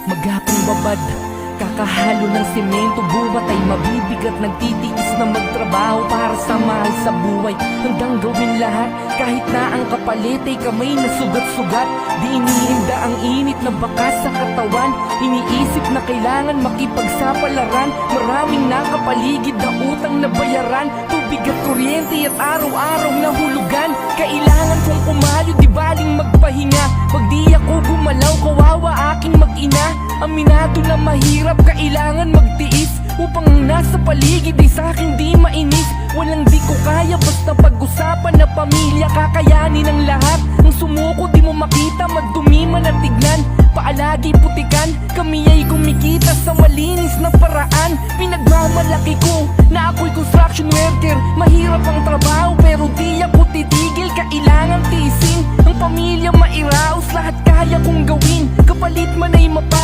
Maghapong babad, kakahalo ng semento. Buwat ay mabibigat, nagtitiis na magtrabaho para sa mahal sa buhay. Hanggang gawin lahat, kahit na ang kapalit ay kamay na sugat-sugat. Di iniinda ang init na bakas sa katawan. Iniisip na kailangan makipagsapalaran. Maraming nakapaligid na utang na bayaran. Tubig at kuryente at araw-araw na hulugan. Kailangan kong pumayo, di baling magpahinga. Pag di ako gumalaw, kawawa aking mag-ina. Aminado na mahirap, kailangan magtiis upang ang nasa paligid ay sa'kin di mainis. Walang di ko kaya, basta pag-usapan na pamilya. Kakayanin ang lahat, ang sumuko di mo makita. Magdumi man at tignan, paalagi putikan. Kami ay kumikita sa malinis na paraan. Pinagmamalaki ko na ako'y construction worker. Mahirap ang trabaho pero di ako titigil. Kailangan tiisin ang pamilya, mairaos lahat kaya kong gawin. Kapalit man ay mapa